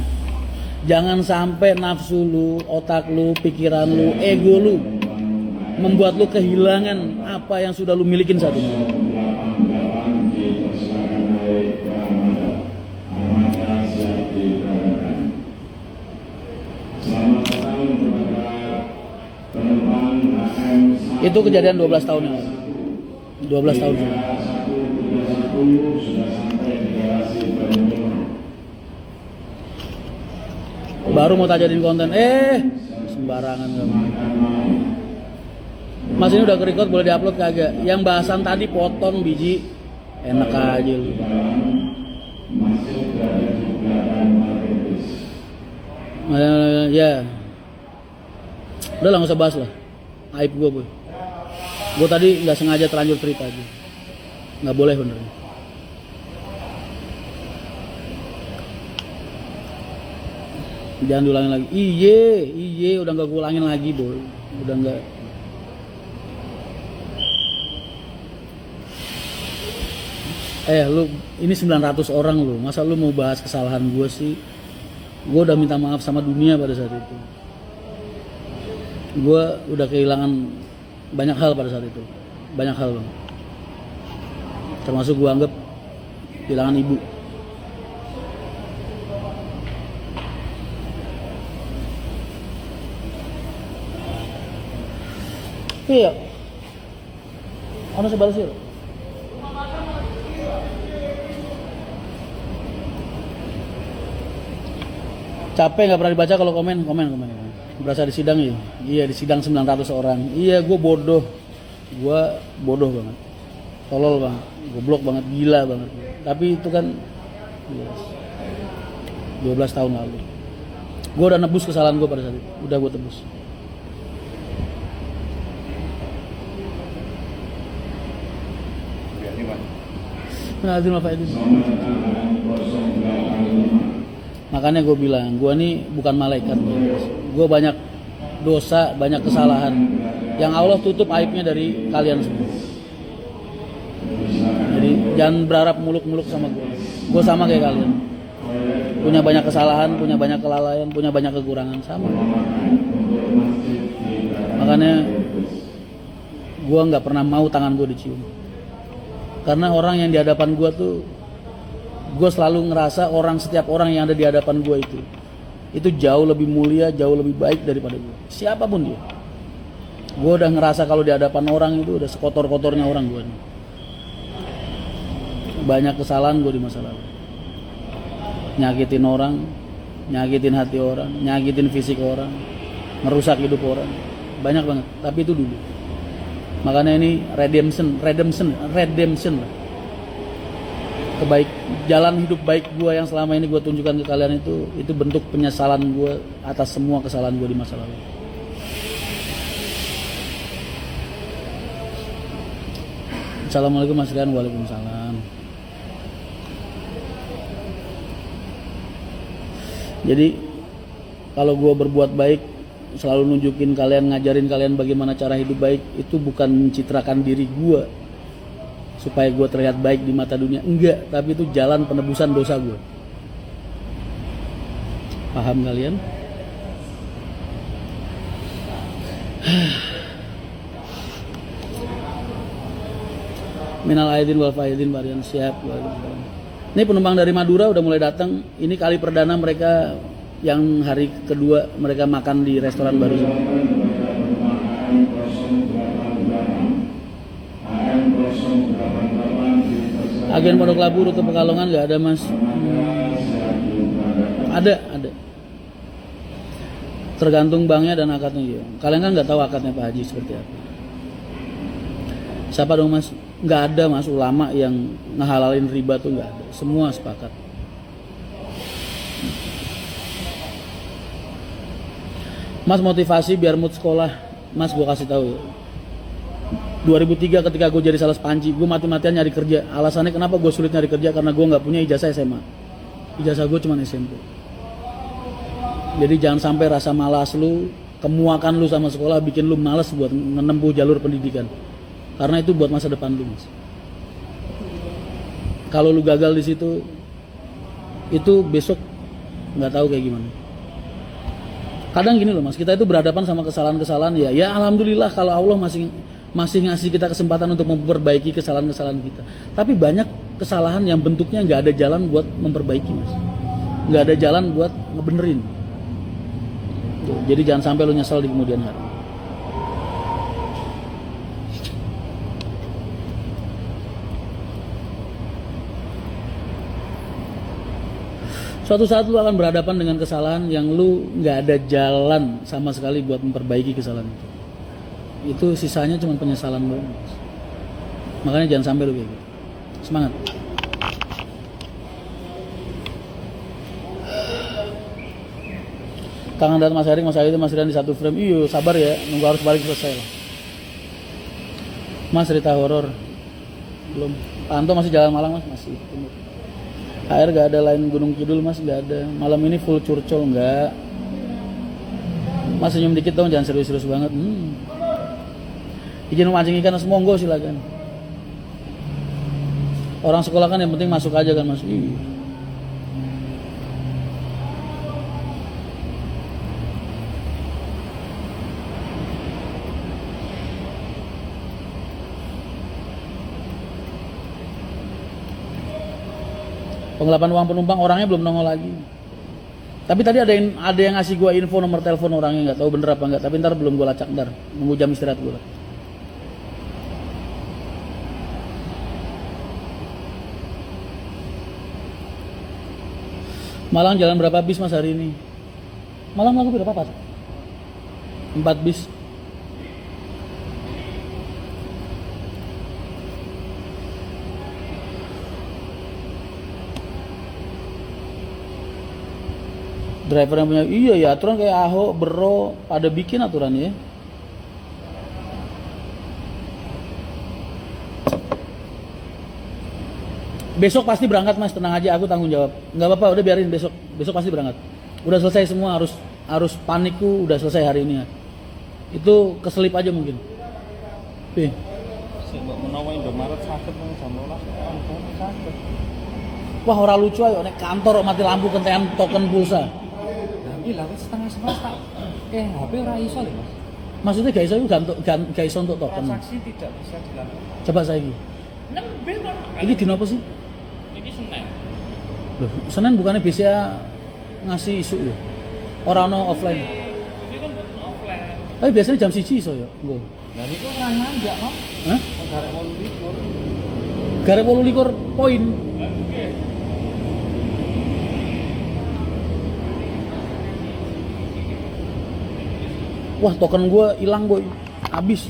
Jangan sampai nafsu lu, otak lu, pikiran lu, ego lu membuat lu kehilangan apa yang sudah lu milikin saat ini. Itu kejadian 12 tahun yang lalu. 12 tahun lalu. Baru mau tak jadiin konten, sembarangan kamu. Mas ini udah ke-record, boleh diupload kagak? Yang bahasan tadi potong biji, enak aja lu. Ya, udah lah nggak usah bahas lah. Aib gue boy. Gue tadi nggak sengaja terlanjur cerita aja. Nggak boleh benernya. Jangan diulangin lagi. Iye, udah nggak gue ulangin lagi boy. Udah nggak. Lu ini 900 orang lu. Masa lu mau bahas kesalahan gue sih? Gue udah minta maaf sama dunia pada saat itu. Gue udah kehilangan banyak hal pada saat itu. Banyak hal bang. Termasuk gue anggap kehilangan ibu. Iya. Ono sebal sih. Capek nggak pernah dibaca kalau komen. Berasa di sidang ya? Iya di sidang 900 orang. Iya gue bodoh banget. Tolol banget, goblok banget, gila banget. Tapi itu kan 12 tahun lalu. Gue udah nebus kesalahan gue pada saat itu. Udah gue tebus. Makanya gue bilang, gue nih bukan malaikat. Gue banyak dosa, banyak kesalahan. Yang Allah tutup aibnya dari kalian semua. Jadi jangan berharap muluk-muluk sama gue. Gue sama kayak kalian. Punya banyak kesalahan, punya banyak kelalaian, punya banyak kekurangan sama. Makanya gue nggak pernah mau tangan gue dicium. Karena orang yang di hadapan gue tuh, gue selalu ngerasa setiap orang yang ada di hadapan gue itu itu jauh lebih mulia, jauh lebih baik daripada gue. Siapapun dia. Gue udah ngerasa kalau di hadapan orang itu udah sekotor-kotornya orang gue. Banyak kesalahan gue di masa lalu. Nyakitin orang, nyakitin hati orang, nyakitin fisik orang, ngerusak hidup orang. Banyak banget, tapi itu dulu. Makanya ini redemption lah. Kebaik, jalan hidup baik gue yang selama ini gue tunjukkan ke kalian itu bentuk penyesalan gue atas semua kesalahan gue di masa lalu. Assalamualaikum Mas Rian. Waalaikumsalam. Jadi kalau gue berbuat baik, selalu nunjukin kalian, ngajarin kalian bagaimana cara hidup baik, itu bukan mencitrakan diri gue supaya gue terlihat baik di mata dunia, enggak, tapi itu jalan penebusan dosa gue. Paham kalian? Minal aidin wal faidin varian siap. Ini penumpang dari Madura udah mulai datang. Ini kali perdana mereka yang hari kedua mereka makan di restoran baru. Agen Pondok Labu rute Pekalongan nggak ada Mas. Ada. Tergantung banknya dan akadnya. Kalian kan nggak tahu akadnya Pak Haji seperti apa. Siapa dong Mas? Nggak ada Mas, ulama yang ngehalalin riba tuh nggak ada. Semua sepakat. Mas, motivasi biar mood sekolah. Mas, gue kasih tahu ya. 2003 ketika gue jadi sales panci, gue mati-matian nyari kerja. Alasannya kenapa gue sulit nyari kerja? Karena gue nggak punya ijazah SMA. Ijazah gue cuma SMP. Jadi jangan sampai rasa malas lu, kemuakan lu sama sekolah bikin lu malas buat menempuh jalur pendidikan. Karena itu buat masa depan lu, Mas. Kalau lu gagal di situ, itu besok nggak tahu kayak gimana. Kadang gini loh Mas, kita itu berhadapan sama kesalahan-kesalahan ya alhamdulillah kalau Allah masih ngasih kita kesempatan untuk memperbaiki kesalahan-kesalahan kita. Tapi banyak kesalahan yang bentuknya nggak ada jalan buat memperbaiki Mas, nggak ada jalan buat ngebenerin. Jadi jangan sampai lu nyesal di kemudian hari. Suatu saat lu akan berhadapan dengan kesalahan yang lu nggak ada jalan sama sekali buat memperbaiki kesalahan itu. Itu sisanya cuma penyesalan lu. Makanya jangan sampai lu kayak gitu. Semangat. Kangen datang Mas Heri, Mas Ayu, Mas Rian di satu frame. Iya, sabar ya, nunggu harus balik selesai lah. Mas, cerita horor belum. Pak Anto masih Jalan Malang Mas, masih. HR gak ada lain Gunung Kidul Mas, gak ada. Malam ini full curcol, enggak. Mas senyum dikit dong, jangan serius-serius banget. Izin memancing ikan semua, monggo silakan. Orang sekolah kan yang penting masuk aja kan Mas. Penggelapan uang penumpang, orangnya belum nongol lagi. Tapi tadi ada yang ngasih gua info nomor telepon orangnya, nggak tahu bener apa enggak. Tapi ntar belum gua lacak, ntar nunggu jam istirahat gua. Malang jalan berapa bis Mas hari ini? Malang laku berapa Pak? 4 bis. Driver yang punya, iya ya aturan kayak Ahok, Bro, pada bikin aturan ya. Besok pasti berangkat Mas, tenang aja, aku tanggung jawab. Nggak apa-apa, udah biarin besok pasti berangkat. Udah selesai semua, harus panikku udah selesai hari ini ya. Itu keselip aja mungkin. Menawa Indomaret sakit nang jam 12 sakit. Wah, ora lucu ayo nek kantor mati lampu kentean token pulsa. Lah wis setengah 11 tak. HP ora iso lho, Mas. Maksudnya gak iso untuk token. Transaksi tidak bisa dilakukan. Coba saiki. Nembe kan. Ini dino apa sih? Ini Senin. Loh, Senin bukannya bisa ngasih isu ya? Orang no offline. Ini kan offline. Tapi biasanya jam 1 iso ya. Nggo. Nah niku ora nanjak, Mas. Hah? Garek 18. Garek 28 poin. Nggih. Wah, token gua hilang, boy. Habis.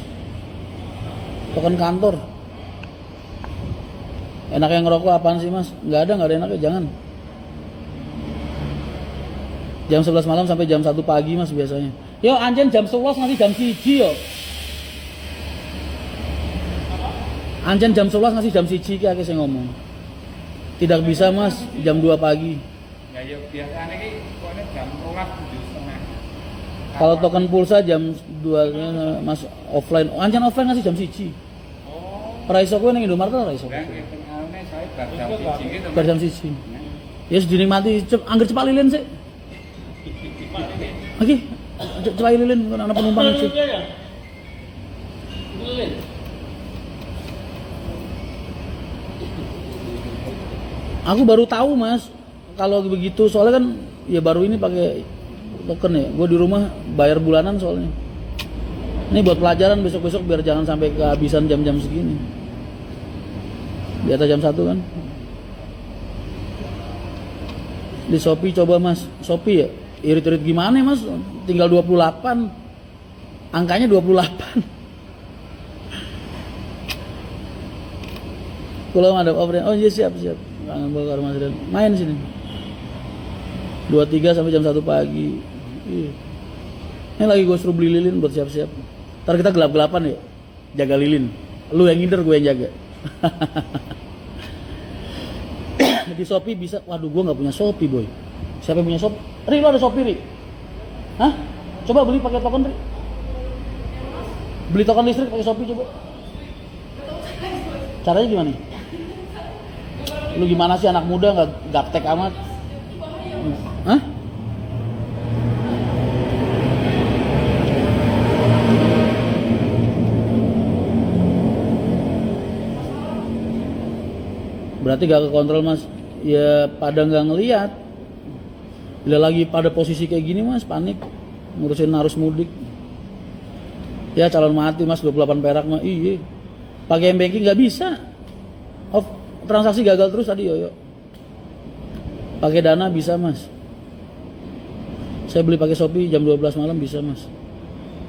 Token kantor. Enak yang ngerokok apaan sih, Mas? Nggak ada enaknya, jangan. Jam 11 malam sampai jam 1 pagi, Mas, biasanya. Yo, anjen jam 11 nanti jam 1 yo. Anjen jam 11 ngasih jam 1 ki akeh sing ngomong. Tidak bisa, Mas, jam 2 pagi. Ya ya biasane iki kokne jam 12.30. Kalau token pulsa jam 2 Mas offline. Anjen offline ngasih jam 1. Oh. Ora iso kowe ning Indomaret ora iso. Lah nggih pengaune saya bar jam 1 gitu. Bar jam 1. Ya yes, dinikmati angger cepat lilin sih. Oke, cepat lilin kan anak penumpang sih. Aku baru tahu, Mas, kalau begitu soalnya kan ya baru ini pakai token ya. Gue di rumah bayar bulanan soalnya. Ini buat pelajaran besok-besok biar jangan sampai kehabisan jam-jam segini. Di atas jam 1 kan. Di Shopee coba, Mas. Shopee ya. Irit-irit gimana, Mas? Tinggal 28. Angkanya 28. Kalau ada offline, oh iya siap. Kangen bakar Mas Dan. Main sini. 23 sampai jam 1 pagi. Iya. Ini lagi gue suruh beli lilin buat siap-siap. Ntar kita gelap-gelapan ya. Jaga lilin. Lu yang ngider, gue yang jaga. Di Shopee bisa. Waduh, gue nggak punya Shopee, boy. Siapa yang punya Shopee? Ri, lo ada Shopee, Ri? Hah? Coba beli pakai token, Ri. Beli token listrik pakai Shopee coba. Caranya gimana? Lu gimana sih, anak muda nggak gaptek amat? Hah? Berarti gak kekontrol, Mas. Ya pada nggak ngelihat. Bila lagi pada posisi kayak gini, Mas, panik ngurusin arus mudik. Ya calon mati, Mas, 28 perak mah. Iya. Pakai banking nggak bisa. Off transaksi gagal terus tadi, yo. Pakai Dana bisa, Mas. Saya beli pakai Shopee jam 12 malam bisa, Mas.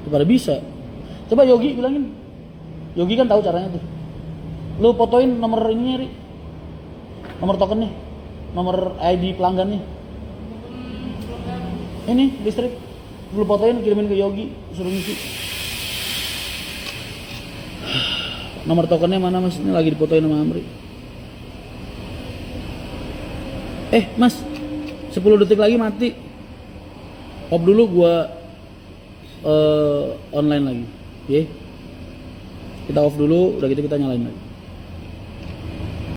Itu pada bisa. Coba Yogi bilangin. Yogi kan tahu caranya tuh. Lu fotoin nomor ininya, Ri. Nomor tokennya, nomor ID pelanggannya. Ini listrik, lu fotoin kirimin ke Yogi, suruh ngisi. Nomor tokennya mana, Mas? Ini lagi difotoin sama Amri. Mas, 10 detik lagi mati. Off dulu, gua online lagi. Oke. Kita off dulu, udah gitu kita nyalain lagi.